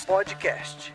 Podcast.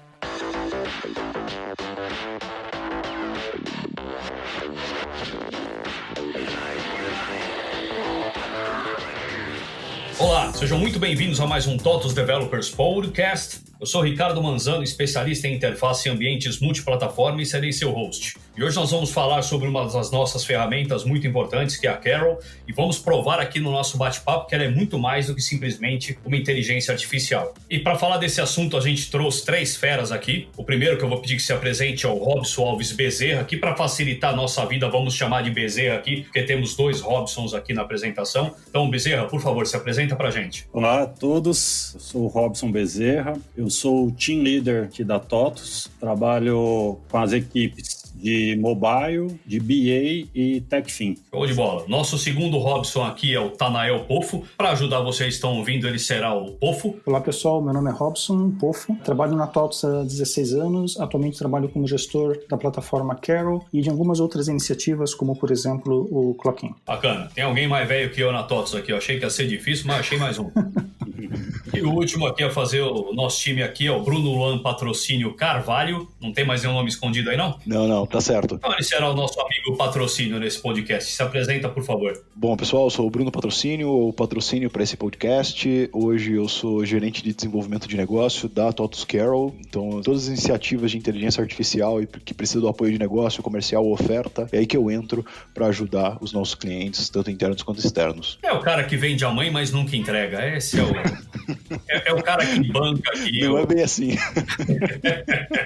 Olá, sejam muito bem-vindos a mais um TOTUS Developers Podcast. Eu sou Ricardo Manzano, especialista em interface em ambientes multiplataforma e serei seu host. E hoje nós vamos falar sobre uma das nossas ferramentas muito importantes, que é a Carol, e vamos provar aqui no nosso bate-papo que ela é muito mais do que simplesmente uma inteligência artificial. E para falar desse assunto, a gente trouxe 3 feras aqui. O primeiro que eu vou pedir que se apresente é o Robson Alves Bezerra, que para facilitar a nossa vida, vamos chamar de Bezerra aqui, porque temos 2 Robsons aqui na apresentação. Então, Bezerra, por favor, se apresenta pra gente. Olá a todos, eu sou o Robson Bezerra, eu sou o Team Leader aqui da TOTUS, trabalho com as equipes de mobile, de BA e TechFin. Show de bola. Nosso segundo Robson aqui é o Tanael Pofo. Para ajudar vocês que estão ouvindo, ele será o Pofo. Olá pessoal, meu nome é Robson Pofo, trabalho na TOTUS há 16 anos, atualmente trabalho como gestor da plataforma Carol e de algumas outras iniciativas, como por exemplo o Clockin. Bacana. Tem alguém mais velho que eu na TOTUS aqui? Eu achei que ia ser difícil, mas achei mais um. E o último aqui a fazer o nosso time aqui é o Bruno Luan Patrocínio Carvalho. Não tem mais nenhum nome escondido aí, não? Não, tá certo. Então ele será o nosso amigo Patrocínio nesse podcast. Se apresenta, por favor. Bom, pessoal, eu sou o Bruno Patrocínio, o patrocínio para esse podcast. Hoje eu sou gerente de desenvolvimento de negócio da TOTUS Carol. Então, todas as iniciativas de inteligência artificial e que precisam do apoio de negócio, comercial ou oferta, é aí que eu entro para ajudar os nossos clientes, tanto internos quanto externos. É o cara que vende a mãe, mas nunca entrega. Esse é o... É o cara que banca aqui. Não é bem assim.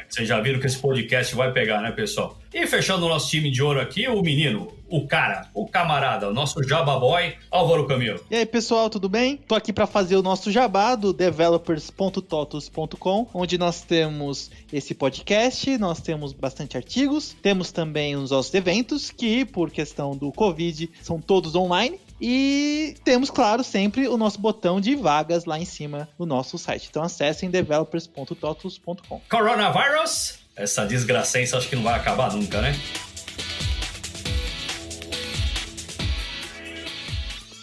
Vocês já viram que esse podcast vai pegar, né, pessoal? E fechando o nosso time de ouro aqui, o menino, o cara, o camarada, o nosso Jabba Boy, Álvaro Camilo. E aí, pessoal, tudo bem? Tô aqui para fazer o nosso jabá do developers.totus.com, onde nós temos esse podcast, nós temos bastante artigos, temos também os nossos eventos, que por questão do Covid são todos online. E temos, claro, sempre o nosso botão de vagas lá em cima no nosso site. Então acessem developers.totus.com. Coronavirus? Essa desgracença acho que não vai acabar nunca, né?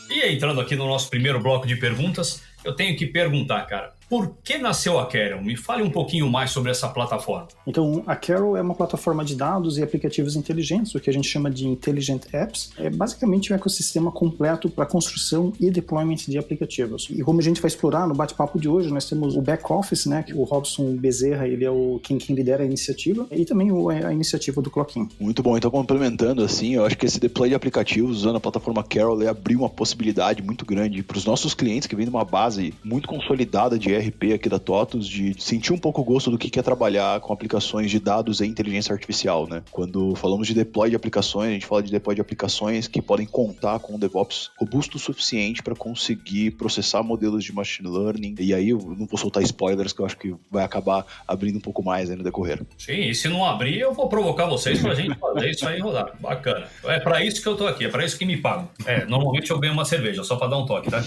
E entrando aqui no nosso primeiro bloco de perguntas, eu tenho que perguntar, cara, por que nasceu a Carol? Me fale um pouquinho mais sobre essa plataforma. Então, a Carol é uma plataforma de dados e aplicativos inteligentes, o que a gente chama de Intelligent Apps. É basicamente um ecossistema completo para construção e deployment de aplicativos. E como a gente vai explorar no bate-papo de hoje, nós temos o back-office, né, que o Robson Bezerra, ele é quem lidera a iniciativa, e também a iniciativa do Clockin. Muito bom. Então, complementando assim, eu acho que esse deploy de aplicativos usando a plataforma Carol abriu uma possibilidade muito grande para os nossos clientes que vêm de uma base muito consolidada de RP aqui da TOTUS, de sentir um pouco o gosto do que é trabalhar com aplicações de dados e inteligência artificial, né? Quando falamos de deploy de aplicações, a gente fala de deploy de aplicações que podem contar com um DevOps robusto o suficiente para conseguir processar modelos de machine learning. E aí eu não vou soltar spoilers, que eu acho que vai acabar abrindo um pouco mais aí no decorrer. Sim, e se não abrir, eu vou provocar vocês pra gente fazer isso aí rodar. Bacana. É pra isso que eu tô aqui, é pra isso que me pagam. Normalmente eu ganho uma cerveja, só pra dar um toque, tá?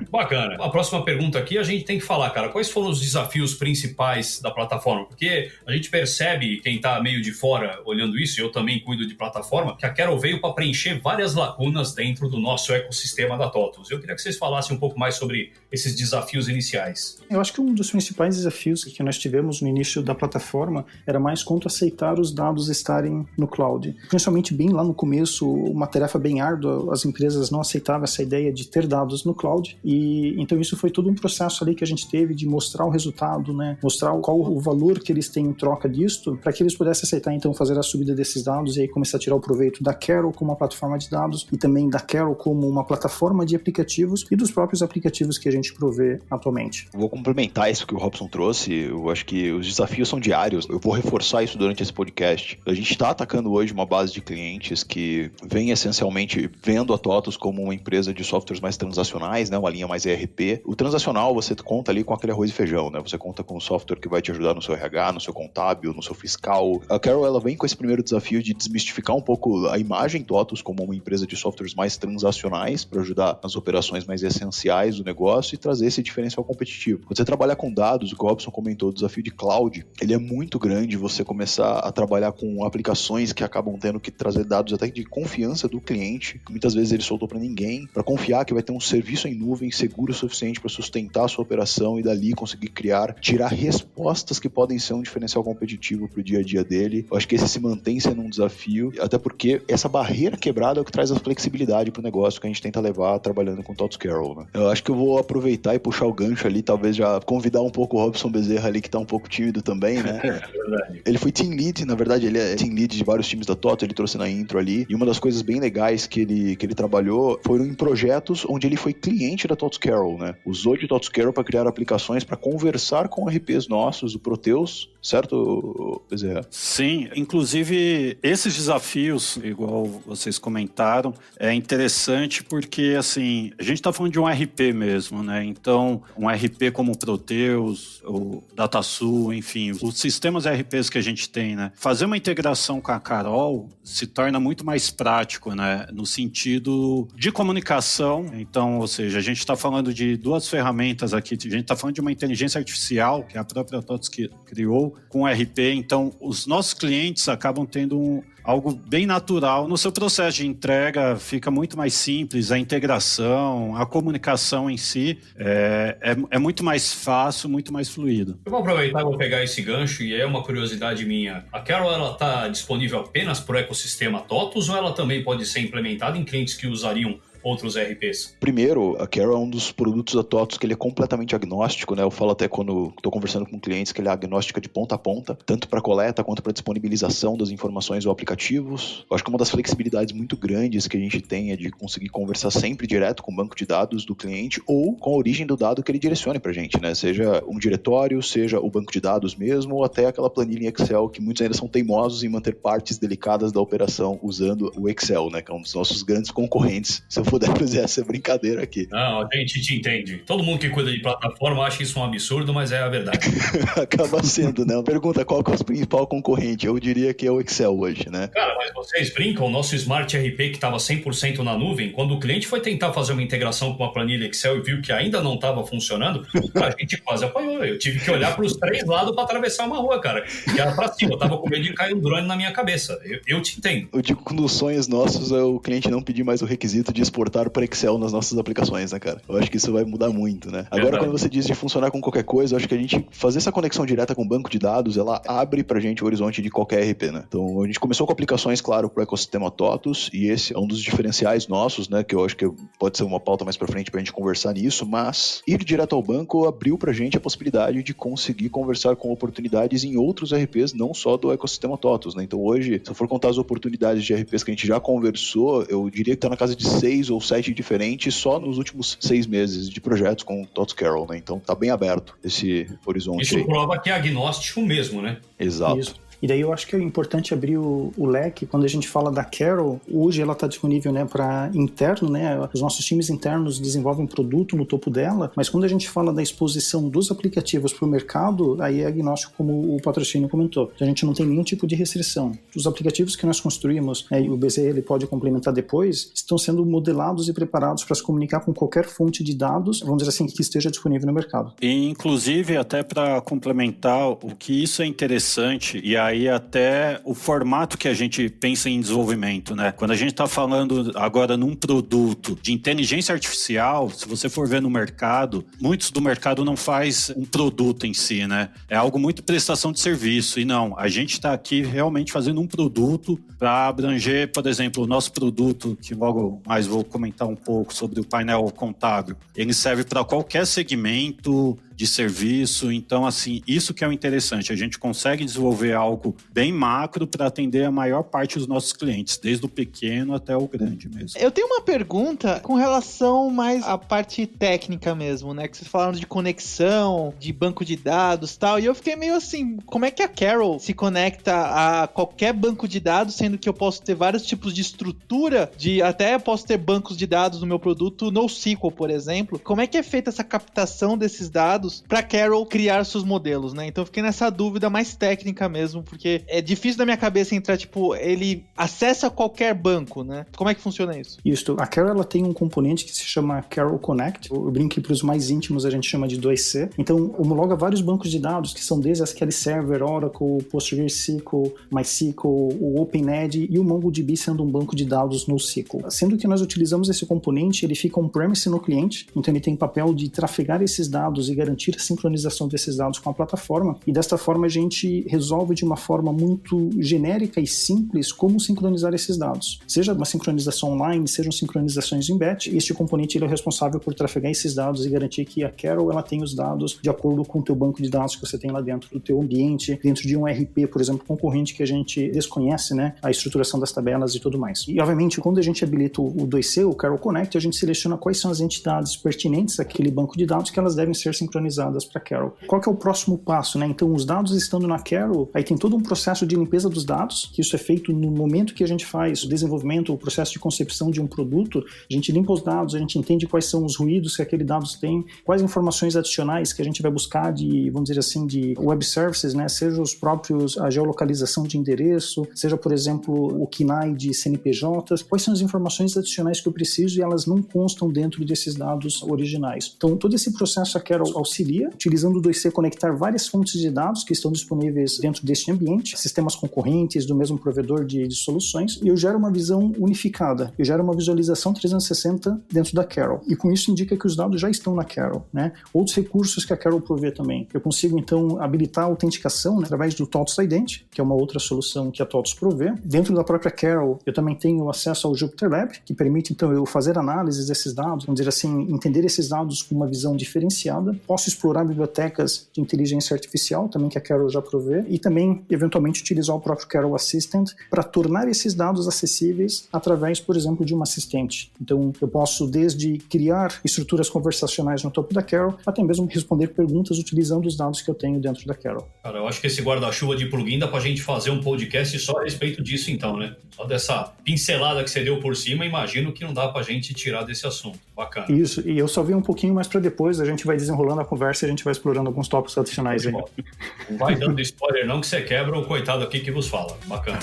Bacana. A próxima pergunta aqui, a gente tem que falar, cara, quais foram os desafios principais da plataforma? Porque a gente percebe, quem tá meio de fora olhando isso, e eu também cuido de plataforma, que a Carol veio para preencher várias lacunas dentro do nosso ecossistema da TOTUS. Eu queria que vocês falassem um pouco mais sobre esses desafios iniciais. Eu acho que um dos principais desafios que nós tivemos no início da plataforma era mais quanto aceitar os dados estarem no cloud. Principalmente bem lá no começo, uma tarefa bem árdua, as empresas não aceitavam essa ideia de ter dados no cloud, e então isso foi todo um processo ali que a gente teve de mostrar o resultado, né? Mostrar qual o valor que eles têm em troca disto, para que eles pudessem aceitar então fazer a subida desses dados e aí começar a tirar o proveito da Carol como uma plataforma de dados e também da Carol como uma plataforma de aplicativos e dos próprios aplicativos que a gente provê atualmente. Vou complementar isso que o Robson trouxe. Eu acho que os desafios são diários. Eu vou reforçar isso durante esse podcast. A gente está atacando hoje uma base de clientes que vem essencialmente vendo a TOTUS como uma empresa de softwares mais transacionais, né? Uma linha mais ERP. O transacional você conta ali com aquele arroz e feijão, né? Você conta com um software que vai te ajudar no seu RH, no seu contábil, no seu fiscal. A Carol, ela vem com esse primeiro desafio de desmistificar um pouco a imagem TOTUS como uma empresa de softwares mais transacionais para ajudar nas operações mais essenciais do negócio e trazer esse diferencial competitivo. Quando você trabalhar com dados, o que o Robson comentou, o desafio de cloud, ele é muito grande. Você começar a trabalhar com aplicações que acabam tendo que trazer dados até de confiança do cliente, que muitas vezes ele soltou para ninguém, para confiar que vai ter um serviço em nuvem seguro o suficiente para sustentar a sua operação informação e dali conseguir tirar respostas que podem ser um diferencial competitivo pro dia a dia dele. Eu acho que esse se mantém sendo um desafio, até porque essa barreira quebrada é o que traz a flexibilidade pro negócio que a gente tenta levar trabalhando com TOTOS Carol, né? Eu acho que eu vou aproveitar e puxar o gancho ali, talvez já convidar um pouco o Robson Bezerra ali, que tá um pouco tímido também, né? É verdade. Ele foi team lead, na verdade ele é team lead de vários times da TOTOS, ele trouxe na intro ali, e uma das coisas bem legais que ele trabalhou foram em projetos onde ele foi cliente da TOTOS Carol, né? Usou de TOTOS Carol para criar aplicações para conversar com RPs nossos, o Proteus, certo, Bezerra? Sim, inclusive esses desafios, igual vocês comentaram, é interessante porque, assim, a gente está falando de um RP mesmo, né? Então, um RP como o Proteus, o DataSul, enfim, os sistemas RPs que a gente tem, né? Fazer uma integração com a Carol se torna muito mais prático, né? No sentido de comunicação. Então, ou seja, a gente está falando de duas ferramentas aqui, a gente está falando de uma inteligência artificial, que a própria TOTOS que criou, com RP. Então, os nossos clientes acabam tendo algo bem natural. No seu processo de entrega fica muito mais simples, a integração, a comunicação em si é muito mais fácil, muito mais fluido. Eu vou aproveitar e vou pegar esse gancho, e é uma curiosidade minha. A Carol, ela está disponível apenas para o ecossistema TOTOS ou ela também pode ser implementada em clientes que usariam outros RPs? Primeiro, a Carol é um dos produtos da TOTOS que ele é completamente agnóstico, né? Eu falo até quando estou conversando com clientes que ele é agnóstica de ponta a ponta, tanto para coleta quanto para disponibilização das informações ou aplicativos. Eu acho que uma das flexibilidades muito grandes que a gente tem é de conseguir conversar sempre direto com o banco de dados do cliente ou com a origem do dado que ele direcione para a gente, né? Seja um diretório, seja o banco de dados mesmo, ou até aquela planilha em Excel que muitos ainda são teimosos em manter partes delicadas da operação usando o Excel, né? Que é um dos nossos grandes concorrentes. Se eu puder fazer essa brincadeira aqui. Não, a gente te entende. Todo mundo que cuida de plataforma acha isso um absurdo, mas é a verdade. Acaba sendo, né? Pergunta qual que é o principal concorrente. Eu diria que é o Excel hoje, né? Cara, mas vocês brincam, o nosso Smart RP que estava 100% na nuvem, quando o cliente foi tentar fazer uma integração com uma planilha Excel e viu que ainda não estava funcionando, a gente quase apanhou. Eu tive que olhar para os três lados para atravessar uma rua, cara. Que era para cima. Eu tava com medo de cair um drone na minha cabeça. Eu te entendo. Eu digo que nos sonhos nossos é o cliente não pedir mais o requisito de exportar para Excel nas nossas aplicações, né, cara? Eu acho que isso vai mudar muito, né? Agora, quando você diz de funcionar com qualquer coisa, eu acho que a gente fazer essa conexão direta com o banco de dados, ela abre pra gente o horizonte de qualquer RP, né? Então, a gente começou com aplicações, claro, pro ecossistema TOTOS, e esse é um dos diferenciais nossos, né, que eu acho que pode ser uma pauta mais pra frente pra gente conversar nisso, mas ir direto ao banco abriu pra gente a possibilidade de conseguir conversar com oportunidades em outros RPs, não só do ecossistema TOTOS, né? Então, hoje, se eu for contar as oportunidades de RPs que a gente já conversou, eu diria que tá na casa de 6 ou 7 diferentes só nos últimos 6 meses de projetos com o TOTOS Carol, né? Então tá bem aberto esse horizonte. Isso aí. Prova que é agnóstico mesmo, né? Exato. Isso. E daí eu acho que é importante abrir o leque. Quando a gente fala da Carol, hoje ela está disponível, né, para interno, né? Os nossos times internos desenvolvem produto no topo dela, mas quando a gente fala da exposição dos aplicativos para o mercado, aí é agnóstico, como o patrocínio comentou. A gente não tem nenhum tipo de restrição. Os aplicativos que nós construímos, né, e o BZ ele pode complementar depois, estão sendo modelados e preparados para se comunicar com qualquer fonte de dados, vamos dizer assim, que esteja disponível no mercado. E, inclusive, até para complementar, o que isso é interessante, e aí até o formato que a gente pensa em desenvolvimento, né? Quando a gente está falando agora num produto de inteligência artificial, se você for ver no mercado, muitos do mercado não faz um produto em si, né? É algo muito prestação de serviço. E não, a gente está aqui realmente fazendo um produto para abranger, por exemplo, o nosso produto, que logo mais vou comentar um pouco sobre o painel contábil. Ele serve para qualquer segmento de serviço, então assim, isso que é o interessante, a gente consegue desenvolver algo bem macro para atender a maior parte dos nossos clientes, desde o pequeno até o grande mesmo. Eu tenho uma pergunta com relação mais à parte técnica mesmo, né, que vocês falaram de conexão, de banco de dados e tal, e eu fiquei meio assim, como é que a Carol se conecta a qualquer banco de dados, sendo que eu posso ter vários tipos de estrutura, até posso ter bancos de dados no meu produto NoSQL, por exemplo, como é que é feita essa captação desses dados para Carol criar seus modelos, né? Então eu fiquei nessa dúvida mais técnica mesmo, porque é difícil na minha cabeça entrar, tipo, ele acessa qualquer banco, né? Como é que funciona isso? Isso, a Carol ela tem um componente que se chama Carol Connect, eu brinco que para os mais íntimos a gente chama de 2C, então homologa vários bancos de dados, que são desde SQL Server, Oracle, PostgreSQL, MySQL, o OpenEdge e o MongoDB sendo um banco de dados NoSQL. Sendo que nós utilizamos esse componente, ele fica on-premise no cliente, então ele tem papel de trafegar esses dados e garantir garantir a sincronização desses dados com a plataforma, e desta forma a gente resolve de uma forma muito genérica e simples como sincronizar esses dados. Seja uma sincronização online, sejam sincronizações em batch, este componente ele é responsável por trafegar esses dados e garantir que a Carol ela tem os dados de acordo com o teu banco de dados que você tem lá dentro do teu ambiente, dentro de um RP, por exemplo, concorrente que a gente desconhece, né, a estruturação das tabelas e tudo mais. E, obviamente, quando a gente habilita o 2C, o Carol Connect, a gente seleciona quais são as entidades pertinentes àquele banco de dados que elas devem ser sincronizadas para a Carol. Qual que é o próximo passo, né? Então, os dados estando na Carol, aí tem todo um processo de limpeza dos dados, que isso é feito no momento que a gente faz o desenvolvimento, o processo de concepção de um produto, a gente limpa os dados, a gente entende quais são os ruídos que aquele dados tem, quais informações adicionais que a gente vai buscar de, vamos dizer assim, de web services, né? Seja os próprios, a geolocalização de endereço, seja, por exemplo, o KNAI de CNPJs, quais são as informações adicionais que eu preciso e elas não constam dentro desses dados originais. Então, todo esse processo a Carol auxilia, utilizando o 2C conectar várias fontes de dados que estão disponíveis dentro deste ambiente, sistemas concorrentes do mesmo provedor de soluções, e eu gero uma visão unificada, eu gero uma visualização 360 dentro da Carol. E com isso indica que os dados já estão na Carol, né? Outros recursos que a Carol provê também. Eu consigo, então, habilitar a autenticação, né, através do TOTUS Ident, que é uma outra solução que a TOTUS provê. Dentro da própria Carol, eu também tenho acesso ao Jupyter Lab, que permite, então, eu fazer análises desses dados, vamos dizer assim, entender esses dados com uma visão diferenciada. Posso explorar bibliotecas de inteligência artificial, também que a Carol já provê, e também, eventualmente, utilizar o próprio Carol Assistant para tornar esses dados acessíveis através, por exemplo, de uma assistente. Então, eu posso desde criar estruturas conversacionais no topo da Carol, até mesmo responder perguntas utilizando os dados que eu tenho dentro da Carol. Cara, eu acho que esse guarda-chuva de plugin dá pra gente fazer um podcast só a respeito disso então, né? Só dessa pincelada que você deu por cima, imagino que não dá pra gente tirar desse assunto. Bacana. Isso, e eu só vi um pouquinho mais para depois, a gente vai desenrolando a conversa e a gente vai explorando alguns tópicos adicionais aí. Não vai dando spoiler não, que você quebra o coitado aqui que vos fala. Bacana.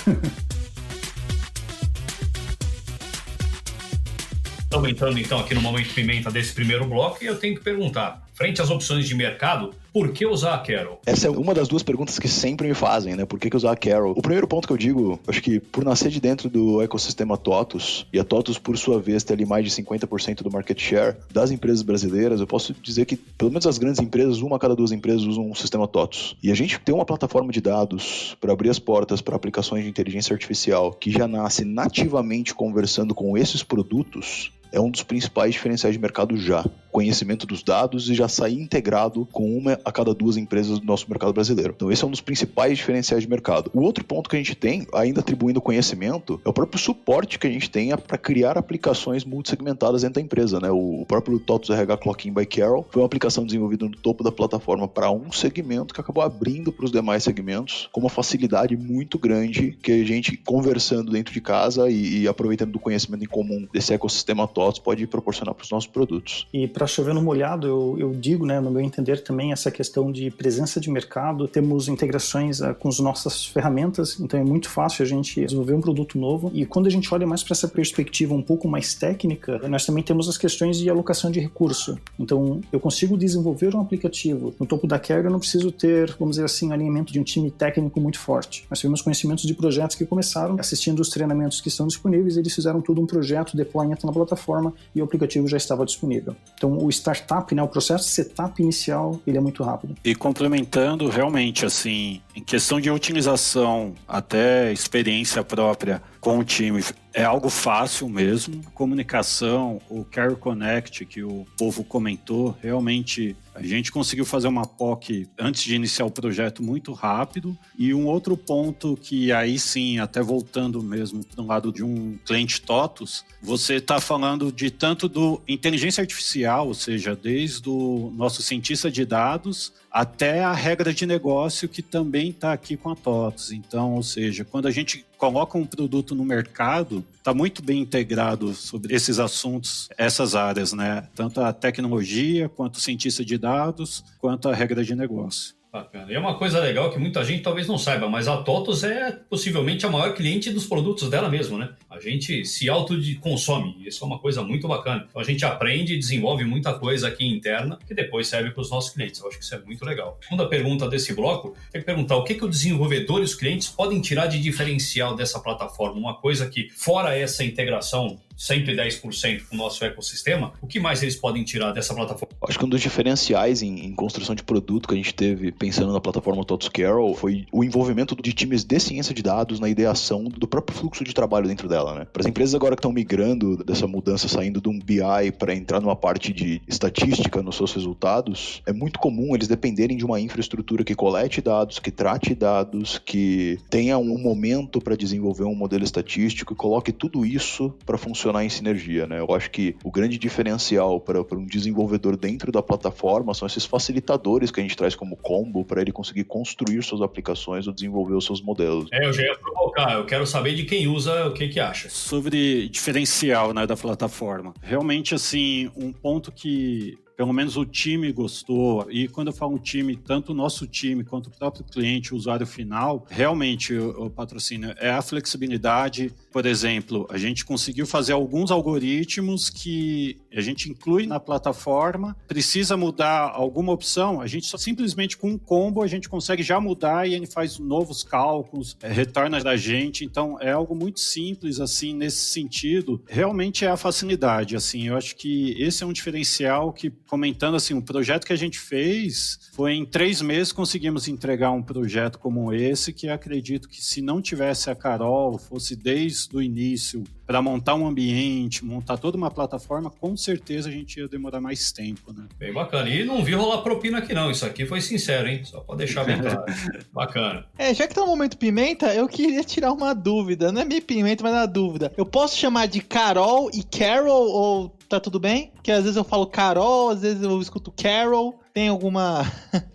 Estamos entrando então aqui no momento pimenta desse primeiro bloco e eu tenho que perguntar, frente às opções de mercado, por que usar a Carol? Essa é uma das duas perguntas que sempre me fazem, né? Por que usar a Carol? O primeiro ponto que eu digo, acho que por nascer de dentro do ecossistema TOTUS, e a TOTUS, por sua vez, ter ali mais de 50% do market share das empresas brasileiras, eu posso dizer que, pelo menos as grandes empresas, uma a cada duas empresas usam um sistema TOTUS. E a gente tem uma plataforma de dados para abrir as portas para aplicações de inteligência artificial que já nasce nativamente conversando com esses produtos, é um dos principais diferenciais de mercado já. Conhecimento dos dados e já sair integrado com uma a cada duas empresas do nosso mercado brasileiro. Então esse é um dos principais diferenciais de mercado. O outro ponto que a gente tem, ainda atribuindo conhecimento, é o próprio suporte que a gente tem para criar aplicações multissegmentadas dentro da empresa, né? O próprio TOTUS RH Clock-in by Carol foi uma aplicação desenvolvida no topo da plataforma para um segmento que acabou abrindo para os demais segmentos com uma facilidade muito grande que a gente, conversando dentro de casa e aproveitando do conhecimento em comum desse ecossistema TOTUS, pode proporcionar para os nossos produtos. E para chover no molhado, eu digo, né, no meu entender também, essa questão de presença de mercado, temos integrações com as nossas ferramentas, então é muito fácil a gente desenvolver um produto novo, e quando a gente olha mais para essa perspectiva um pouco mais técnica, nós também temos as questões de alocação de recurso. Então, eu consigo desenvolver um aplicativo no topo da Carol, eu não preciso ter, vamos dizer assim, um alinhamento de um time técnico muito forte. Nós tivemos conhecimentos de projetos que começaram assistindo os treinamentos que estão disponíveis, eles fizeram todo um projeto, deployment na plataforma, e o aplicativo já estava disponível. Então, o startup, né, o processo de setup inicial, ele é muito rápido. E complementando, realmente, assim, em questão de utilização, até experiência própria com o time, é algo fácil mesmo. Comunicação, o Carol Connect, que o povo comentou, realmente a gente conseguiu fazer uma POC antes de iniciar o projeto muito rápido. E um outro ponto que aí sim, até voltando mesmo para um lado de um cliente TOTUS, você está falando de tanto do inteligência artificial, ou seja, desde o nosso cientista de dados até a regra de negócio que também está aqui com a TOTUS. Então, ou seja, quando a gente coloca um produto no mercado, está muito bem integrado sobre esses assuntos, essas áreas, né? Tanto a tecnologia, quanto o cientista de dados, quanto a regra de negócio. Bacana. E é uma coisa legal que muita gente talvez não saiba, mas a TOTUS é possivelmente a maior cliente dos produtos dela mesmo, né? A gente se autoconsome, isso é uma coisa muito bacana. Então a gente aprende e desenvolve muita coisa aqui interna que depois serve para os nossos clientes. Eu acho que isso é muito legal. Segunda pergunta desse bloco é perguntar o que o desenvolvedor e os clientes podem tirar de diferencial dessa plataforma. Uma coisa que, fora essa integração 110% com o nosso ecossistema, o que mais eles podem tirar dessa plataforma? Acho que um dos diferenciais em construção de produto que a gente teve pensando na plataforma TOTUS Carol foi o envolvimento de times de ciência de dados na ideação do próprio fluxo de trabalho dentro dela, né? Para as empresas agora que estão migrando dessa mudança, saindo de um BI para entrar numa parte de estatística nos seus resultados, é muito comum eles dependerem de uma infraestrutura que colete dados, que trate dados, que tenha um momento para desenvolver um modelo estatístico e coloque tudo isso para funcionar em sinergia, né? Eu acho que o grande diferencial para um desenvolvedor dentro da plataforma são esses facilitadores que a gente traz como combo para ele conseguir construir suas aplicações ou desenvolver os seus modelos. Eu já ia provocar, eu quero saber de quem usa, o que acha. Sobre diferencial, né, da plataforma. Realmente, assim, um ponto que pelo menos o time gostou, e quando eu falo um time, tanto o nosso time quanto o próprio cliente, o usuário final, realmente o patrocínio é a flexibilidade. Por exemplo, a gente conseguiu fazer alguns algoritmos que a gente inclui na plataforma, precisa mudar alguma opção, a gente só simplesmente com um combo a gente consegue já mudar e ele faz novos cálculos, retorna da gente, então é algo muito simples assim nesse sentido. Realmente é a facilidade, assim, eu acho que esse é um diferencial que, comentando assim, o projeto que a gente fez foi em 3 meses conseguimos entregar um projeto como esse, que acredito que se não tivesse a Carol, fosse desde o início para montar um ambiente, montar toda uma plataforma, com certeza a gente ia demorar mais tempo, né? Bem bacana. E não vi rolar propina aqui não, isso aqui foi sincero, hein? Só para deixar bem claro. Bacana. Já que tá no momento pimenta, eu queria tirar uma dúvida. Não é meio pimenta, mas é uma dúvida. Eu posso chamar de Carol e Carol ou tá tudo bem? Porque às vezes eu falo Carol, às vezes eu escuto Carol. Tem alguma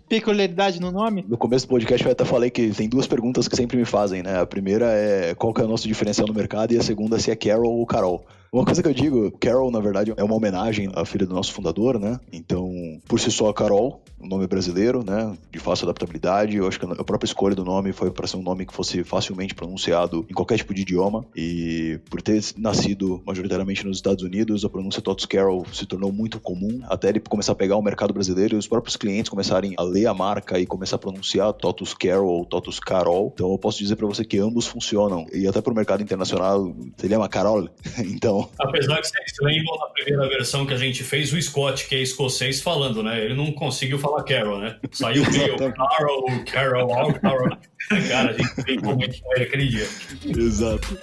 peculiaridade no nome? No começo do podcast eu até falei que tem 2 perguntas que sempre me fazem, né? A primeira é qual que é o nosso diferencial no mercado e a segunda se é Carol ou Carol. Uma coisa que eu digo, Carol, na verdade, é uma homenagem à filha do nosso fundador, né? Então, por si só, Carol, um nome brasileiro, né? De fácil adaptabilidade. Eu acho que a própria escolha do nome foi para ser um nome que fosse facilmente pronunciado em qualquer tipo de idioma. E por ter nascido majoritariamente nos Estados Unidos, a pronúncia TOTUS Carol se tornou muito comum, até ele começar a pegar o mercado brasileiro e os próprios clientes começarem a ler a marca e começar a pronunciar TOTUS Carol ou TOTUS Carol. Então, eu posso dizer para você que ambos funcionam. E até para o mercado internacional, seria uma Carol. Então, apesar que vocês lembram na primeira versão que a gente fez, o Scott, que é escocês, falando, né? Ele não conseguiu falar Carol, né? Saiu meio Carol. Cara, a gente brincou muito com ele aquele dia. Exato.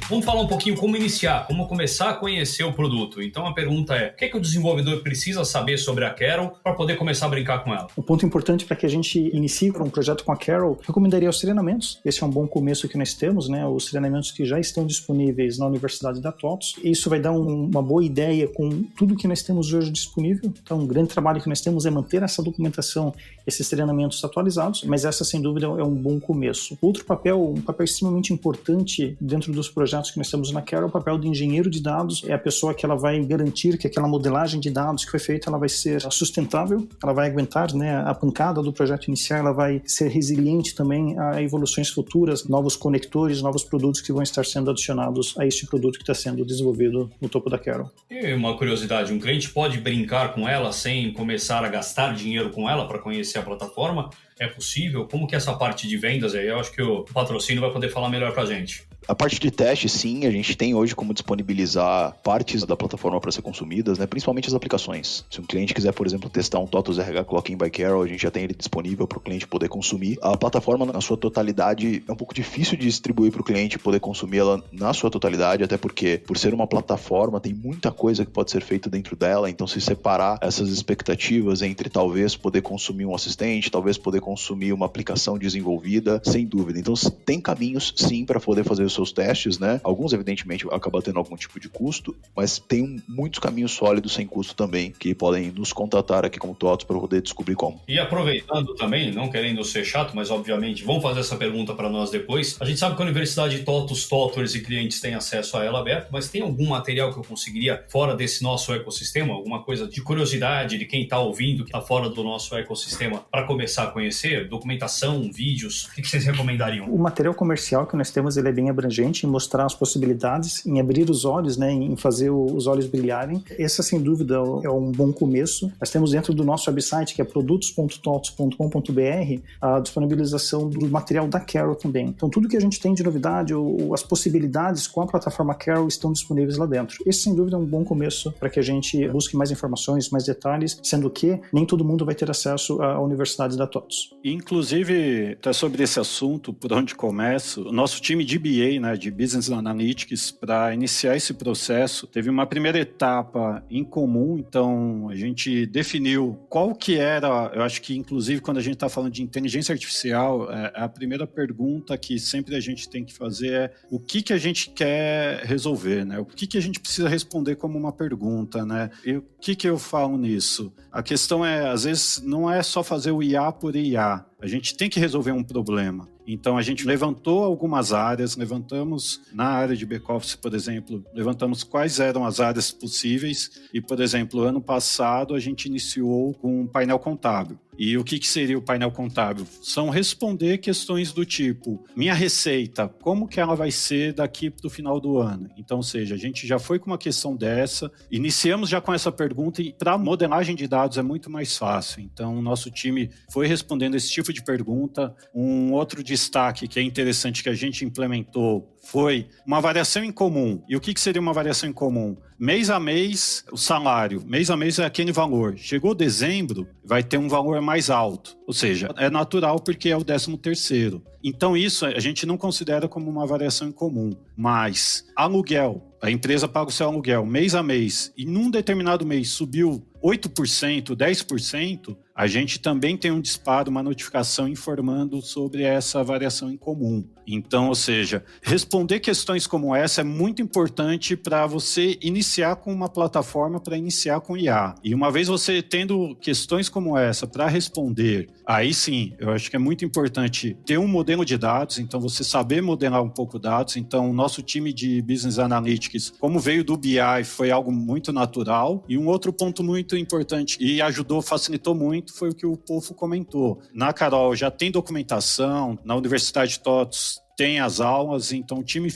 Vamos falar um pouquinho como iniciar, como começar a conhecer o produto. Então a pergunta é, o que o desenvolvedor precisa saber sobre a Carol para poder começar a brincar com ela? O ponto importante para que a gente inicie um projeto com a Carol, eu recomendaria os treinamentos. Esse é um bom começo que nós temos, né? Os treinamentos que já estão disponíveis na Universidade da TOTUS. Isso vai dar uma boa ideia com tudo que nós temos hoje disponível. Então, um grande trabalho que nós temos é manter essa documentação, esses treinamentos atualizados, mas essa, sem dúvida, é um bom começo. Outro papel, um papel extremamente importante dentro dos projetos que nós temos na Carol, o papel do engenheiro de dados, é a pessoa que ela vai garantir que aquela modelagem de dados que foi feita, ela vai ser sustentável, ela vai aguentar, né, a pancada do projeto inicial, ela vai ser resiliente também a evoluções futuras, novos conectores, novos produtos que vão estar sendo adicionados a este produto que está sendo desenvolvido no topo da Carol. E uma curiosidade, um cliente pode brincar com ela sem começar a gastar dinheiro com ela para conhecer a plataforma? É possível? Como que é essa parte de vendas aí? Eu acho que o patrocínio vai poder falar melhor para a gente. A parte de teste, sim, a gente tem hoje como disponibilizar partes da plataforma para ser consumidas, né? Principalmente as aplicações. Se um cliente quiser, por exemplo, testar um TOTUS RH Clocking by Carol, a gente já tem ele disponível para o cliente poder consumir. A plataforma, na sua totalidade, é um pouco difícil de distribuir para o cliente poder consumir ela na sua totalidade, até porque, por ser uma plataforma, tem muita coisa que pode ser feita dentro dela, então se separar essas expectativas entre talvez poder consumir um assistente, talvez poder consumir uma aplicação desenvolvida, sem dúvida. Então, tem caminhos, sim, para poder fazer os seus testes, né? Alguns, evidentemente, acabam tendo algum tipo de custo, mas tem muitos caminhos sólidos sem custo também, que podem nos contatar aqui como TOTUS para poder descobrir como. E aproveitando também, não querendo ser chato, mas obviamente vão fazer essa pergunta para nós depois. A gente sabe que a Universidade TOTUS, Tutors e clientes têm acesso a ela aberto, mas tem algum material que eu conseguiria fora desse nosso ecossistema? Alguma coisa de curiosidade de quem está ouvindo, que está fora do nosso ecossistema, para começar a conhecer? Documentação, vídeos, o que vocês recomendariam? O material comercial que nós temos, ele é bem abrangente. abrangente, em mostrar as possibilidades, em abrir os olhos, né, em fazer os olhos brilharem. Essa, sem dúvida, é um bom começo. Nós temos dentro do nosso website, que é produtos.totos.com.br, a disponibilização do material da Carol também. Então, tudo que a gente tem de novidade, ou as possibilidades com a plataforma Carol estão disponíveis lá dentro. Esse, sem dúvida, é um bom começo para que a gente busque mais informações, mais detalhes, sendo que nem todo mundo vai ter acesso à Universidade da TOTS. Inclusive, até sobre esse assunto, por onde começo, o nosso time de BA, né, de Business Analytics, para iniciar esse processo, teve uma primeira etapa em comum. Então, a gente definiu qual que era, eu acho que, inclusive, quando a gente está falando de inteligência artificial, a primeira pergunta que sempre a gente tem que fazer é o que a gente quer resolver, né? O que a gente precisa responder como uma pergunta, né? E o que eu falo nisso? A questão é, às vezes, não é só fazer o IA por IA. A gente tem que resolver um problema. Então, a gente levantou algumas áreas, levantamos na área de back-office, por exemplo, levantamos quais eram as áreas possíveis e, por exemplo, ano passado a gente iniciou com um painel contábil. E o que seria o painel contábil? São responder questões do tipo, minha receita, como que ela vai ser daqui para o final do ano? Então, ou seja, a gente já foi com uma questão dessa, iniciamos já com essa pergunta e para modelagem de dados é muito mais fácil. Então, o nosso time foi respondendo esse tipo de pergunta. Um outro destaque que é interessante que a gente implementou foi uma variação em comum. E o que seria uma variação em comum? Mês a mês, o salário. Mês a mês é aquele valor. Chegou dezembro, vai ter um valor mais alto. Ou seja, é natural porque é o 13º. Então isso a gente não considera como uma variação em comum. Mas aluguel, a empresa paga o seu aluguel mês a mês e num determinado mês subiu 8%, 10%, a gente também tem um disparo, uma notificação informando sobre essa variação em comum. Então, ou seja, responder questões como essa é muito importante para você iniciar com uma plataforma, para iniciar com IA. E uma vez você tendo questões como essa para responder, aí sim, eu acho que é muito importante ter um modelo de dados, então você saber modelar um pouco dados. Então, o nosso time de Business Analytics, como veio do BI, foi algo muito natural. E um outro ponto muito importante e ajudou, facilitou muito, foi o que o Pofo comentou. Na Carol já tem documentação, na Universidade TOTS tem as aulas, então o time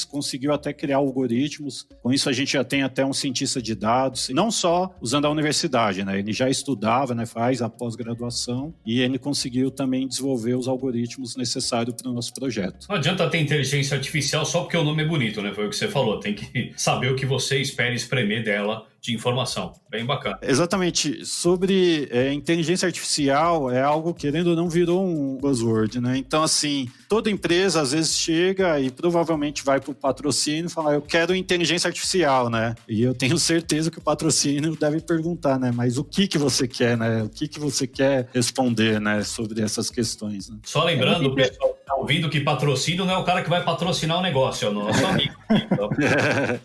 conseguiu até criar algoritmos. Com isso a gente já tem até um cientista de dados, não só usando a universidade, né? Ele já estudava, né? Faz a pós-graduação e ele conseguiu também desenvolver os algoritmos necessários para o nosso projeto. Não adianta ter inteligência artificial só porque o nome é bonito, né? Foi o que você falou, tem que saber o que você espera espremer dela de informação. Bem bacana. Exatamente. Sobre inteligência artificial, é algo, querendo ou não, virou um buzzword, né? Então, assim, toda empresa às vezes chega e provavelmente vai para o patrocínio e fala, eu quero inteligência artificial, né? E eu tenho certeza que o patrocínio deve perguntar, né? Mas o que você quer, né? O que você quer responder, né? Sobre essas questões, né? Só lembrando, o pessoal que está ouvindo que patrocínio não é o cara que vai patrocinar o negócio, é o nosso amigo. Então.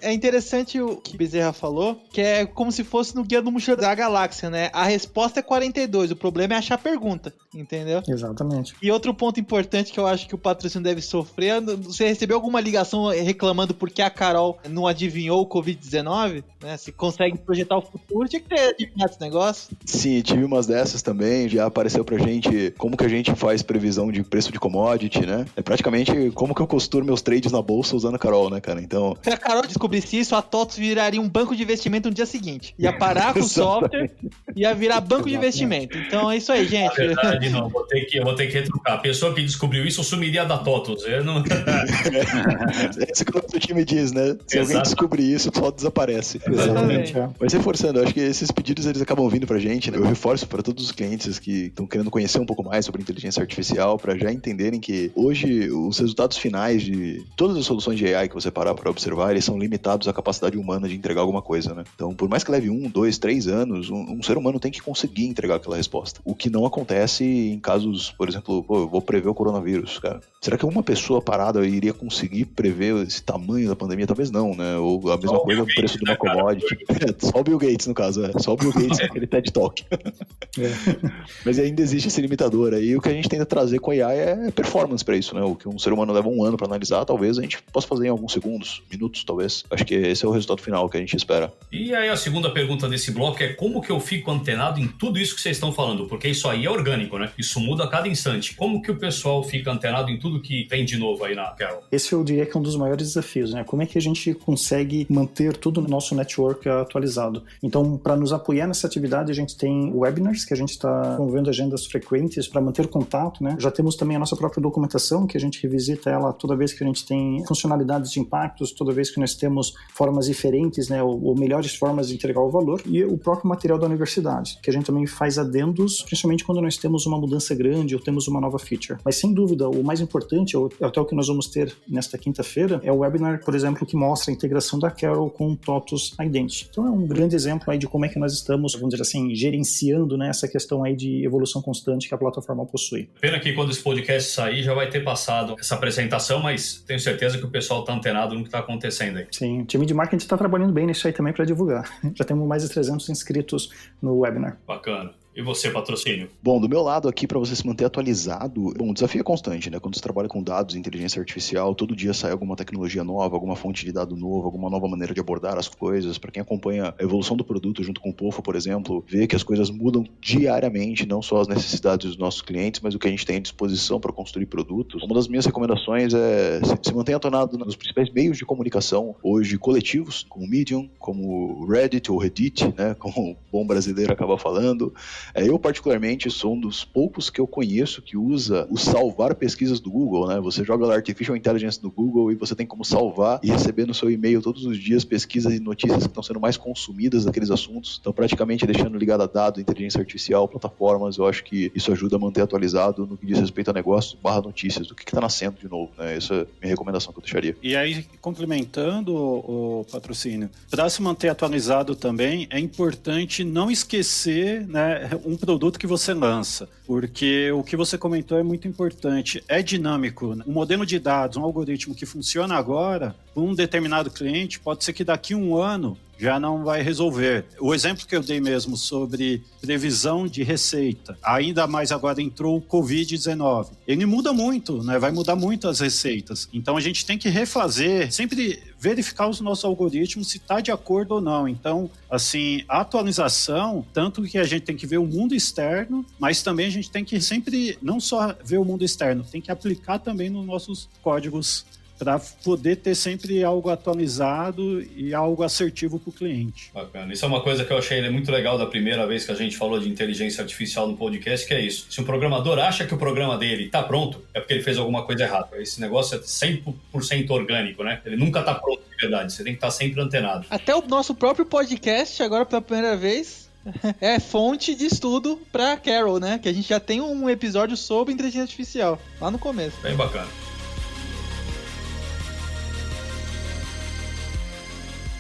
É interessante o que Bezerra falou, que é como se fosse no Guia do Mochileiro da Galáxia, né? A resposta é 42, o problema é achar a pergunta, entendeu? Exatamente. E outro ponto importante que eu acho que o patrocínio deve sofrer, você recebeu alguma ligação reclamando porque a Carol não adivinhou o Covid-19? Né? Se consegue projetar o futuro, tinha que ter adivinhado esse negócio. Sim, tive umas dessas também, já apareceu pra gente como que a gente faz previsão de preço de commodity, né? É praticamente como que eu costuro meus trades na bolsa usando a Carol, né, cara? Então... Se a Carol descobrisse isso, a TOTS viraria um banco de investimento no dia seguinte. Ia parar com o software, ia virar banco de investimento. Então é isso aí, gente. Na verdade, não, eu vou ter que retrucar. A pessoa que descobriu isso sumiria da TOTS. Eu não... É isso que o nosso time diz, né? Se alguém descobrir isso, só desaparece. Exatamente. Mas reforçando, eu acho que esses pedidos eles acabam vindo pra gente, né? Eu reforço para todos os clientes que estão querendo conhecer um pouco mais sobre inteligência artificial, para já entenderem que hoje os resultados finais de todas as soluções de AI que você parar para observar, eles são limitados à capacidade humana de entregar alguma coisa, né? Então, por mais que leve 1, 2, 3 anos, um ser humano tem que conseguir entregar aquela resposta. O que não acontece em casos, por exemplo, eu vou prever o coronavírus, cara. Será que uma pessoa parada iria conseguir prever esse tamanho da pandemia? Talvez não, né? Ou a mesma coisa, o preço de uma commodity. Só o Bill Gates, no caso, Só o Bill Gates, aquele TED Talk. Mas ainda existe esse limitador aí. O que a gente tenta trazer com a AI é performance para isso, né? O que um ser humano leva 1 ano para analisar, talvez a gente possa fazer em alguns segundos, segundos, minutos talvez. Acho que esse é o resultado final que a gente espera. E aí a segunda pergunta desse bloco é como que eu fico antenado em tudo isso que vocês estão falando? Porque isso aí é orgânico, né? Isso muda a cada instante. Como que o pessoal fica antenado em tudo que vem de novo aí na Carol? Esse eu diria que é um dos maiores desafios, né? Como é que a gente consegue manter todo o nosso network atualizado? Então, para nos apoiar nessa atividade, a gente tem webinars, que a gente está promovendo agendas frequentes para manter contato, né? Já temos também a nossa própria documentação, que a gente revisita ela toda vez que a gente tem funcionalidades de impactos, toda vez que nós temos formas diferentes, né? Ou melhores formas de entregar o valor. E o próprio material da universidade, que a gente também faz adendos, principalmente quando nós temos uma mudança grande ou temos uma nova feature. Mas, sem dúvida, o mais importante, até o que nós vamos ter nesta quinta-feira, é o webinar, por exemplo, que mostra a integração da Carol com o TOTUS Identity. Então, é um grande exemplo aí de como é que nós estamos, vamos dizer assim, gerenciando, né, essa questão aí de evolução constante que a plataforma possui. Pena que quando esse podcast sair já vai ter passado essa apresentação, mas tenho certeza que o pessoal está antenado no que está acontecendo aí. Sim, o time de marketing está trabalhando bem nisso aí também para divulgar. Já temos mais de 300 inscritos no webinar. Bacana. E você, patrocínio? Bom, do meu lado aqui, para você se manter atualizado, o desafio é constante, né? Quando você trabalha com dados e inteligência artificial, todo dia sai alguma tecnologia nova, alguma fonte de dado novo, alguma nova maneira de abordar as coisas. Para quem acompanha a evolução do produto junto com o POFA, por exemplo, vê que as coisas mudam diariamente, não só as necessidades dos nossos clientes, mas o que a gente tem à disposição para construir produtos. Uma das minhas recomendações é se mantenha antenado nos principais meios de comunicação hoje coletivos, como o Medium, como o Reddit ou Reddit, né? Como o bom brasileiro acaba falando. Eu, particularmente, sou um dos poucos que eu conheço que usa o salvar pesquisas do Google, né? Você joga lá Artificial Intelligence do Google e você tem como salvar e receber no seu e-mail todos os dias pesquisas e notícias que estão sendo mais consumidas daqueles assuntos. Então, praticamente deixando ligado a dado, inteligência artificial, plataformas, eu acho que isso ajuda a manter atualizado no que diz respeito a negócios / notícias, do que está nascendo de novo, né? Essa é a minha recomendação que eu deixaria. E aí, complementando o patrocínio, para se manter atualizado também, é importante não esquecer, né, um produto que você lança, porque o que você comentou é muito importante, é dinâmico. Um modelo de dados, um algoritmo que funciona agora, para um determinado cliente, pode ser que daqui a um ano já não vai resolver. O exemplo que eu dei mesmo sobre previsão de receita, ainda mais agora entrou o Covid-19. Ele muda muito, né? Vai mudar muito as receitas. Então a gente tem que refazer, sempre verificar os nossos algoritmos se está de acordo ou não. Então, assim, a atualização, tanto que a gente tem que ver o mundo externo, mas também a gente tem que sempre não só ver o mundo externo, tem que aplicar também nos nossos códigos para poder ter sempre algo atualizado e algo assertivo para o cliente. Bacana. Isso é uma coisa que eu achei muito legal da primeira vez que a gente falou de inteligência artificial no podcast, que é isso. Se um programador acha que o programa dele está pronto, é porque ele fez alguma coisa errada. Esse negócio é 100% orgânico, né? Ele nunca está pronto de verdade. Você tem que estar sempre antenado. Até o nosso próprio podcast, agora pela primeira vez, é fonte de estudo para Carol, né? Que a gente já tem um episódio sobre inteligência artificial, lá no começo. Bem bacana.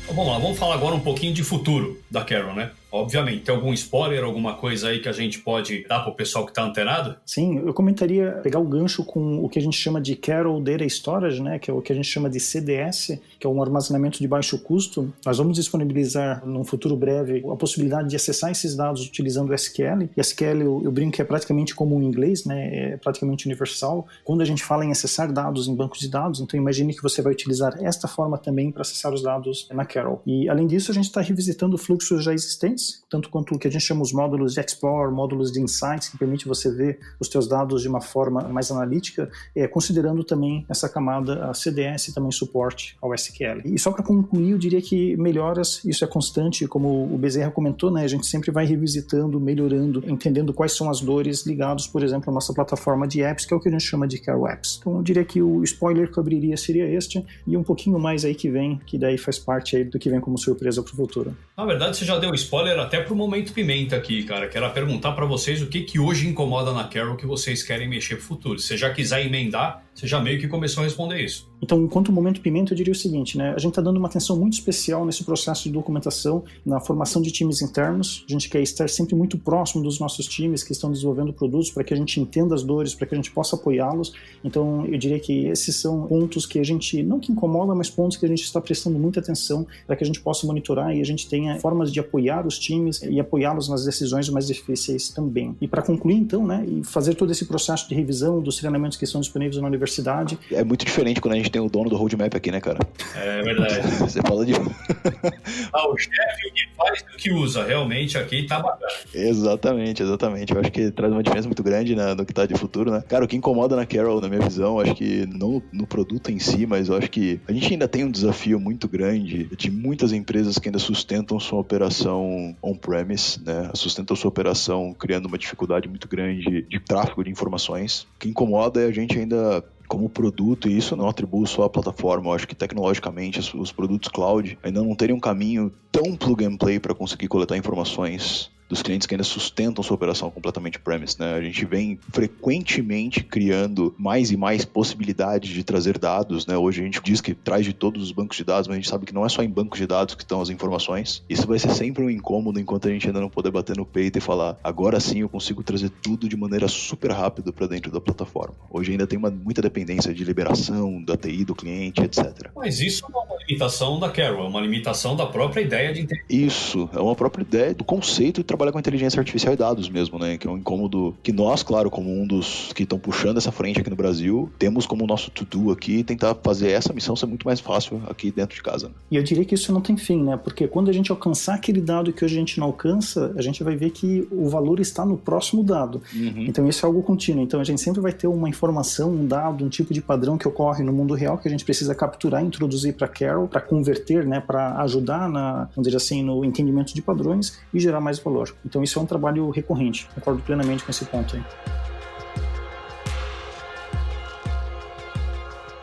Vamos lá, vamos falar agora um pouquinho de futuro da Carol, né? Obviamente, tem algum spoiler, alguma coisa aí que a gente pode dar para o pessoal que está antenado? Sim, eu comentaria pegar o gancho com o que a gente chama de Carol Data Storage, né, que é o que a gente chama de CDS, que é um armazenamento de baixo custo. Nós vamos disponibilizar, num futuro breve, a possibilidade de acessar esses dados utilizando o SQL. E SQL, eu brinco que é praticamente como o inglês, né, é praticamente universal. Quando a gente fala em acessar dados em bancos de dados, então imagine que você vai utilizar esta forma também para acessar os dados na Carol. E, além disso, a gente está revisitando fluxos já existentes, tanto quanto o que a gente chama os módulos de Explore, módulos de Insights, que permite você ver os teus dados de uma forma mais analítica, considerando também essa camada, a CDS também suporte ao SQL. E só para concluir, eu diria que melhoras, isso é constante, como o Bezerra comentou, né, a gente sempre vai revisitando, melhorando, entendendo quais são as dores ligados, por exemplo, à nossa plataforma de apps, que é o que a gente chama de Carol Apps. Então, eu diria que o spoiler que eu abriria seria este, e um pouquinho mais aí que vem, que daí faz parte aí do que vem como surpresa para o futuro. Na verdade, você já deu spoiler até pro Momento Pimenta aqui, cara. Quero perguntar para vocês o que hoje incomoda na Carol que vocês querem mexer pro futuro. Se você já quiser emendar, você já meio que começou a responder isso. Então, quanto ao Momento Pimenta, eu diria o seguinte, né? A gente está dando uma atenção muito especial nesse processo de documentação, na formação de times internos. A gente quer estar sempre muito próximo dos nossos times que estão desenvolvendo produtos para que a gente entenda as dores, para que a gente possa apoiá-los. Então, eu diria que esses são pontos que a gente, não que incomoda, mas pontos que a gente está prestando muita atenção para que a gente possa monitorar e a gente tenha formas de apoiar os times e apoiá-los nas decisões mais difíceis também. E para concluir, então, né, e fazer todo esse processo de revisão dos treinamentos que estão disponíveis na universidade. É muito diferente quando a gente tem o dono do roadmap aqui, né, cara? É verdade. Você fala de... O chefe, o que faz e o que usa. Realmente aqui tá bacana. Exatamente. Eu acho que traz uma diferença muito grande no que tá de futuro, né? Cara, o que incomoda na Carol, na minha visão, acho que não no produto em si, mas eu acho que a gente ainda tem um desafio muito grande de muitas empresas que ainda sustentam sua operação on-premise, né? Sustentam sua operação criando uma dificuldade muito grande de tráfego de informações. O que incomoda é a gente ainda... como produto, e isso não atribuo só à plataforma, eu acho que tecnologicamente os produtos cloud ainda não terem um caminho tão plug and play para conseguir coletar informações dos clientes que ainda sustentam sua operação completamente premise, né? A gente vem frequentemente criando mais e mais possibilidades de trazer dados, né? Hoje a gente diz que traz de todos os bancos de dados, mas a gente sabe que não é só em bancos de dados que estão as informações. Isso vai ser sempre um incômodo enquanto a gente ainda não puder bater no peito e falar, agora sim eu consigo trazer tudo de maneira super rápida para dentro da plataforma. Hoje ainda tem muita dependência de liberação da TI do cliente, etc. Mas isso não é uma limitação da Carol, é uma limitação da própria ideia de inteligência. Isso, é uma própria ideia do conceito de trabalhar com inteligência artificial e dados mesmo, né? Que é um incômodo que nós, claro, como um dos que estão puxando essa frente aqui no Brasil, temos como nosso to-do aqui tentar fazer essa missão ser muito mais fácil aqui dentro de casa. Né? E eu diria que isso não tem fim, né? Porque quando a gente alcançar aquele dado que hoje a gente não alcança, a gente vai ver que o valor está no próximo dado. Uhum. Então isso é algo contínuo. Então a gente sempre vai ter uma informação, um dado, um tipo de padrão que ocorre no mundo real que a gente precisa capturar, introduzir para Carol, para converter, né? Para ajudar vamos dizer assim, no entendimento de padrões e gerar mais valor. Então isso é um trabalho recorrente. Concordo plenamente com esse ponto aí.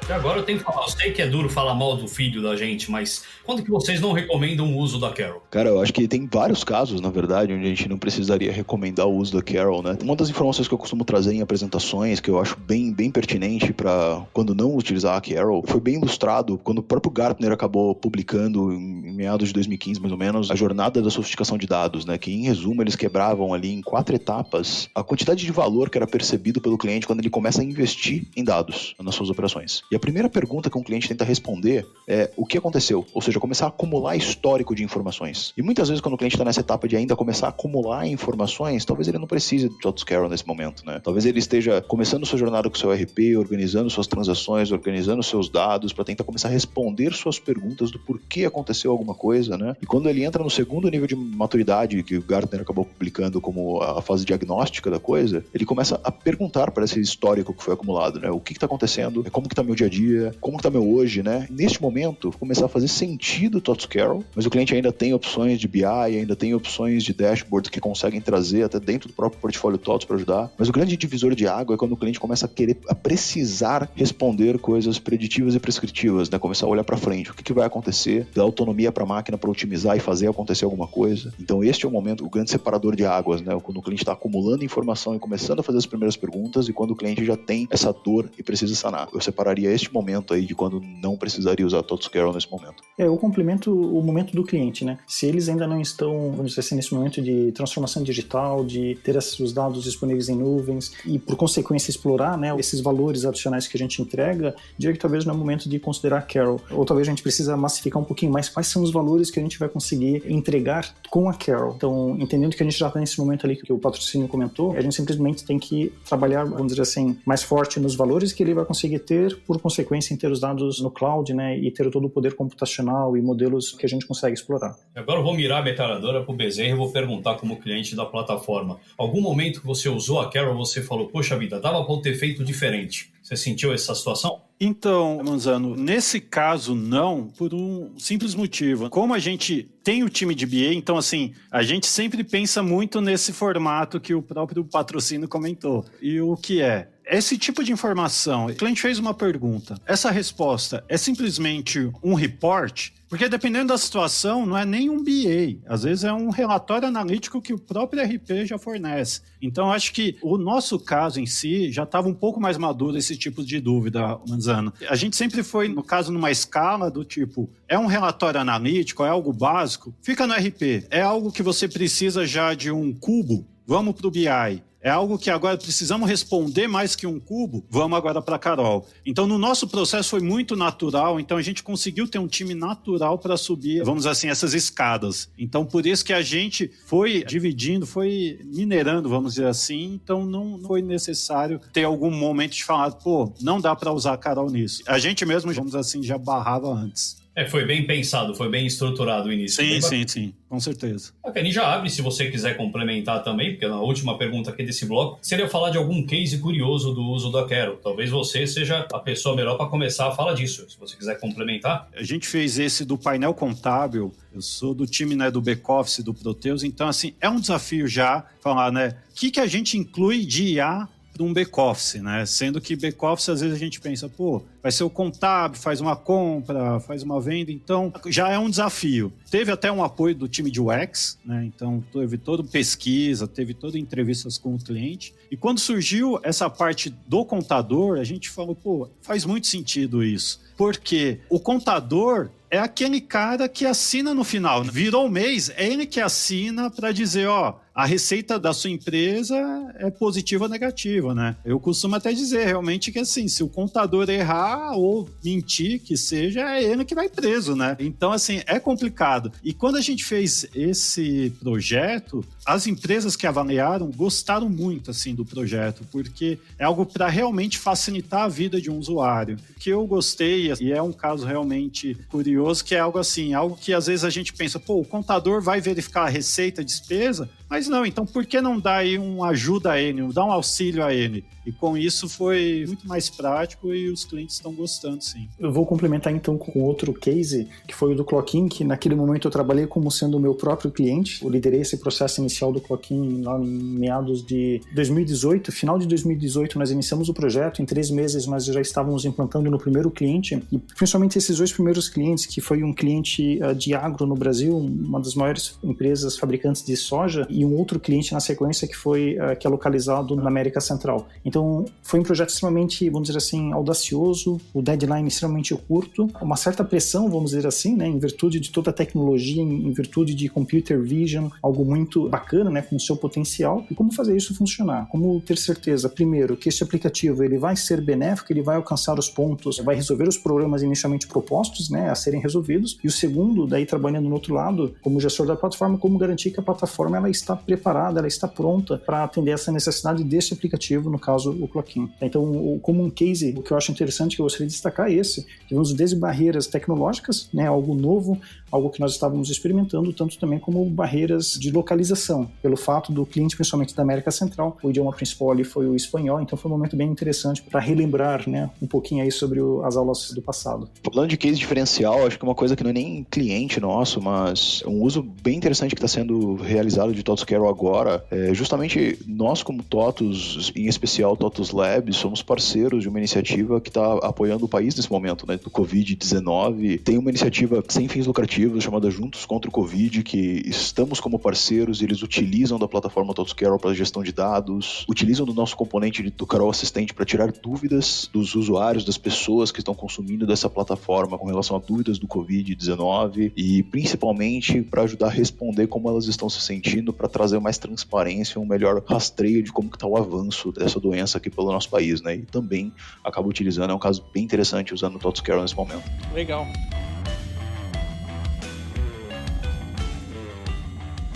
E agora eu tenho que falar, eu sei que é duro falar mal do filho da gente, mas quando que vocês não recomendam o uso da Carol? Cara, eu acho que tem vários casos, na verdade, onde a gente não precisaria recomendar o uso da Carol, né? Uma das informações que eu costumo trazer em apresentações, que eu acho bem pertinente para quando não utilizar a Carol, foi bem ilustrado quando o próprio Gartner acabou publicando em meados de 2015, mais ou menos, a jornada da sofisticação de dados, né? Que em resumo eles quebravam ali em 4 etapas a quantidade de valor que era percebido pelo cliente quando ele começa a investir em dados nas suas operações. E a primeira pergunta que um cliente tenta responder é o que aconteceu? Ou seja, começar a acumular histórico de informações. E muitas vezes quando o cliente está nessa etapa de ainda começar a acumular informações, talvez ele não precise do TOTOS Carol nesse momento, né? Talvez ele esteja começando sua jornada com o seu RP, organizando suas transações, organizando seus dados para tentar começar a responder suas perguntas do porquê aconteceu alguma coisa, né? E quando ele entra no segundo nível de maturidade, que o Gartner acabou publicando como a fase diagnóstica da coisa, ele começa a perguntar para esse histórico que foi acumulado, né? O que está acontecendo? Como que está meu dia a dia? Como que tá meu hoje, né? Neste momento, começar a fazer sentido o TOTOS Carol, mas o cliente ainda tem opções de BI, ainda tem opções de dashboards que conseguem trazer até dentro do próprio portfólio TOTOS para ajudar. Mas o grande divisor de água é quando o cliente começa a precisar responder coisas preditivas e prescritivas, né? Começar a olhar para frente. O que vai acontecer? Dar autonomia para a máquina para otimizar e fazer acontecer alguma coisa. Então este é o momento, o grande separador de águas, né? Quando o cliente está acumulando informação e começando a fazer as primeiras perguntas e quando o cliente já tem essa dor e precisa sanar. Eu separaria este momento aí de quando não precisaria usar TOTOS Carol nesse momento. Eu complemento o momento do cliente, né? Se eles ainda não estão, vamos dizer assim, nesse momento de transformação digital, de ter os dados disponíveis em nuvens e, por consequência, explorar, né, esses valores adicionais que a gente entrega, diria que talvez não é o momento de considerar Carol. Ou talvez a gente precisa massificar um pouquinho mais quais são os valores que a gente vai conseguir entregar com a Carol. Então, entendendo que a gente já está nesse momento ali que o patrocínio comentou, a gente simplesmente tem que trabalhar, vamos dizer assim, mais forte nos valores que ele vai conseguir ter, por consequência, em ter os dados no cloud, né, e ter todo o poder computacional e modelos que a gente consegue explorar. Agora eu vou mirar a metralhadora pro Bezerra e vou perguntar como cliente da plataforma. Algum momento que você usou a Carol, você falou, poxa vida, dava para ter feito diferente. Você sentiu essa situação? Então, Manzano, nesse caso não, por um simples motivo. Como a gente tem o time de BA, então assim, a gente sempre pensa muito nesse formato que o próprio patrocínio comentou. E o que é? Esse tipo de informação, o cliente fez uma pergunta, essa resposta é simplesmente um report? Porque dependendo da situação, não é nem um BA, às vezes é um relatório analítico que o próprio RP já fornece. Então, acho que o nosso caso em si já estava um pouco mais maduro esse tipo de dúvida, Manzano. A gente sempre foi, no caso, numa escala do tipo, é um relatório analítico, é algo básico, fica no RP. É algo que você precisa já de um cubo, vamos para o BI. é algo que agora precisamos responder mais que um cubo, vamos agora para a Carol. Então, no nosso processo foi muito natural, então a gente conseguiu ter um time natural para subir, vamos dizer assim, essas escadas. Então, por isso que a gente foi dividindo, foi minerando, vamos dizer assim, então não foi necessário ter algum momento de falar, pô, não dá para usar a Carol nisso. A gente mesmo, vamos dizer assim, já barrava antes. Foi bem pensado, foi bem estruturado o início. Sim, com certeza. A Kenny já abre, se você quiser complementar também, porque na última pergunta aqui desse bloco, seria falar de algum case curioso do uso da Carol. Talvez você seja a pessoa melhor para começar a falar disso, se você quiser complementar. A gente fez esse do painel contábil, eu sou do time, né, do back-office, do Proteus, então assim, é um desafio já falar, né, o que a gente inclui de IA para um back-office, né? Sendo que back-office, às vezes a gente pensa, pô, vai ser o contábil, faz uma compra, faz uma venda, então já é um desafio. Teve até um apoio do time de UX, né? Então teve toda pesquisa, teve toda entrevistas com o cliente. E quando surgiu essa parte do contador, a gente falou, pô, faz muito sentido isso. Porque o contador é aquele cara que assina no final. Virou o mês, é ele que assina para dizer, ó, a receita da sua empresa é positiva ou negativa, né? Eu costumo até dizer realmente que assim, se o contador errar ou mentir, que seja, é ele que vai preso, né? Então, assim, é complicado. E quando a gente fez esse projeto, as empresas que avaliaram gostaram muito, assim, do projeto, porque é algo para realmente facilitar a vida de um usuário. O que eu gostei, e é um caso realmente curioso, que é algo assim, algo que às vezes a gente pensa, pô, o contador vai verificar a receita, a despesa, mas não, então por que não dar aí uma ajuda a ele, dar um auxílio a ele? E com isso foi muito mais prático e os clientes estão gostando, sim. Eu vou complementar então com outro case, que foi o do Clockin, que naquele momento eu trabalhei como sendo o meu próprio cliente. Eu liderei esse processo inicial do Clockin lá em meados de 2018. Final de 2018 nós iniciamos o projeto, em 3 meses nós já estávamos implantando no primeiro cliente, e principalmente esses 2 primeiros clientes, que foi um cliente de agro no Brasil, uma das maiores empresas fabricantes de soja, e um outro cliente na sequência que é localizado na América Central. Então, foi um projeto extremamente, vamos dizer assim, audacioso, o deadline extremamente curto, uma certa pressão, vamos dizer assim, né, em virtude de toda a tecnologia, em virtude de computer vision, algo muito bacana, né, com o seu potencial. E como fazer isso funcionar? Como ter certeza, primeiro, que esse aplicativo ele vai ser benéfico, ele vai alcançar os pontos, vai resolver os problemas inicialmente propostos, né, a serem resolvidos. E o segundo, daí trabalhando no outro lado, como gestor da plataforma, como garantir que a plataforma ela está preparada, ela está pronta para atender essa necessidade desse aplicativo, no caso o Clockin. Então, como um case, o que eu acho interessante que eu gostaria de destacar é esse, que vamos desde barreiras tecnológicas, né, algo novo, algo que nós estávamos experimentando, tanto também como barreiras de localização, pelo fato do cliente, principalmente da América Central, o idioma principal ali foi o espanhol, então foi um momento bem interessante para relembrar, né, um pouquinho aí sobre as aulas do passado. Falando de case diferencial, acho que é uma coisa que não é nem cliente nosso, mas um uso bem interessante que está sendo realizado de TOTUS Carol agora, justamente nós como TOTUS, em especial TOTUS Labs, somos parceiros de uma iniciativa que está apoiando o país nesse momento, né, do Covid-19. Tem uma iniciativa sem fins lucrativos chamada Juntos contra o Covid, que estamos como parceiros, eles utilizam da plataforma TOTUS Carol para gestão de dados, utilizam do nosso componente do Carol Assistente para tirar dúvidas dos usuários, das pessoas que estão consumindo dessa plataforma com relação a dúvidas do Covid-19 e principalmente para ajudar a responder como elas estão se sentindo, para trazer mais transparência, um melhor rastreio de como está o avanço dessa doença aqui pelo nosso país, né? E também acaba utilizando, é um caso bem interessante usando o TOTUS Carol nesse momento. Legal.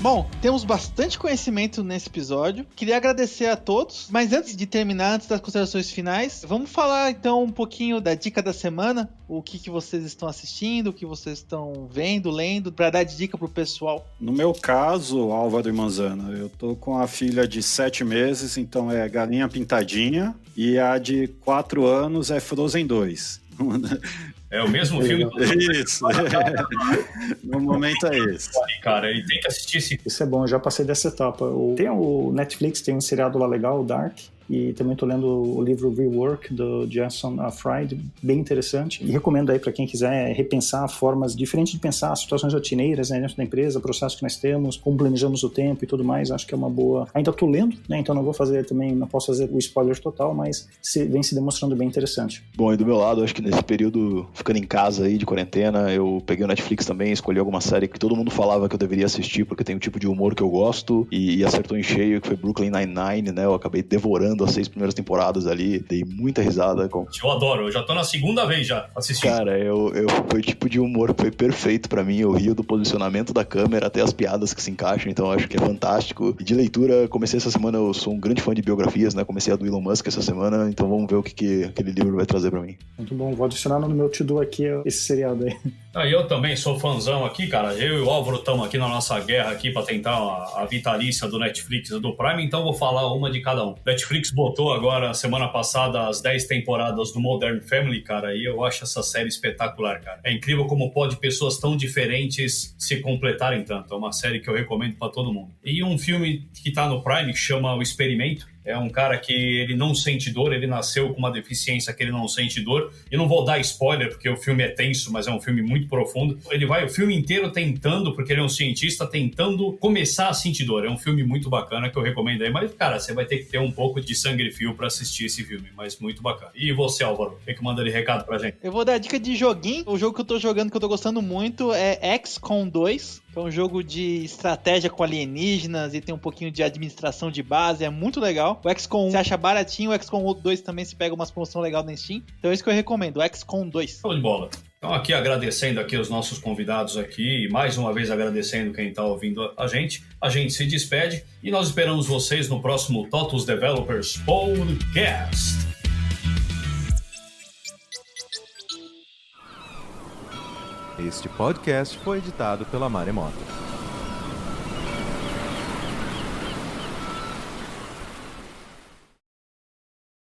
Bom, temos bastante conhecimento nesse episódio. Queria agradecer a todos, mas antes de terminar, antes das considerações finais, vamos falar então um pouquinho da dica da semana, o que vocês estão assistindo, o que vocês estão vendo, lendo, para dar dica pro pessoal. No meu caso, Álvaro e Manzano, eu tô com a filha de 7 meses, então é Galinha Pintadinha, e a de 4 anos é Frozen 2. É o mesmo filme? Isso. No momento é esse. Cara, e tem que assistir esse. Isso é bom, eu já passei dessa etapa. Tem o Netflix, tem um seriado lá legal, o Dark. e também estou lendo o livro Rework, do Jason Fried, bem interessante, e recomendo aí para quem quiser repensar formas diferentes de pensar situações rotineiras, né, dentro da empresa, processos que nós temos, como planejamos o tempo e tudo mais. Acho que é uma boa... Ainda estou lendo, né, então não posso fazer o spoiler total, mas vem se demonstrando bem interessante. Bom, e do meu lado, acho que nesse período, ficando em casa aí de quarentena, eu peguei o Netflix também, escolhi alguma série que todo mundo falava que eu deveria assistir porque tem um tipo de humor que eu gosto e acertou em cheio, que foi Brooklyn Nine-Nine, né? Eu acabei devorando as 6 primeiras temporadas ali, dei muita risada. Eu adoro, eu já tô na segunda vez já assistindo. Cara, foi o tipo de humor que foi perfeito pra mim, eu rio do posicionamento da câmera até as piadas que se encaixam, então acho que é fantástico. E de leitura, comecei essa semana, eu sou um grande fã de biografias, né? Comecei a do Elon Musk essa semana, então vamos ver o que aquele livro vai trazer pra mim. Muito bom, vou adicionar no meu to-do aqui esse seriado aí. Eu também sou fãzão aqui, cara. Eu e o Álvaro estamos aqui na nossa guerra aqui para tentar a vitalícia do Netflix e do Prime, então vou falar uma de cada um. Netflix botou agora, semana passada, as 10 temporadas do Modern Family, cara, e eu acho essa série espetacular, cara. É incrível como pode pessoas tão diferentes se completarem tanto. É uma série que eu recomendo para todo mundo. E um filme que tá no Prime, que chama O Experimento. É um cara que ele não sente dor, ele nasceu com uma deficiência que ele não sente dor. E não vou dar spoiler, porque o filme é tenso, mas é um filme muito profundo. Ele vai o filme inteiro tentando, porque ele é um cientista, tentando começar a sentir dor. É um filme muito bacana que eu recomendo aí. Mas, cara, você vai ter que ter um pouco de sangue frio pra assistir esse filme, mas muito bacana. E você, Álvaro, o que manda de recado pra gente? Eu vou dar a dica de joguinho. O jogo que eu tô jogando, que eu tô gostando muito, é XCOM 2. Que é um jogo de estratégia com alienígenas e tem um pouquinho de administração de base, é muito legal. O XCOM 1 você acha baratinho, o XCOM 2 também se pega umas promoção legal na Steam. Então é isso que eu recomendo, o XCOM 2. Show de bola. Então aqui agradecendo aqui os nossos convidados aqui e mais uma vez agradecendo quem está ouvindo a gente se despede e nós esperamos vocês no próximo TOTUS Developers Podcast. Este podcast foi editado pela Maremoto.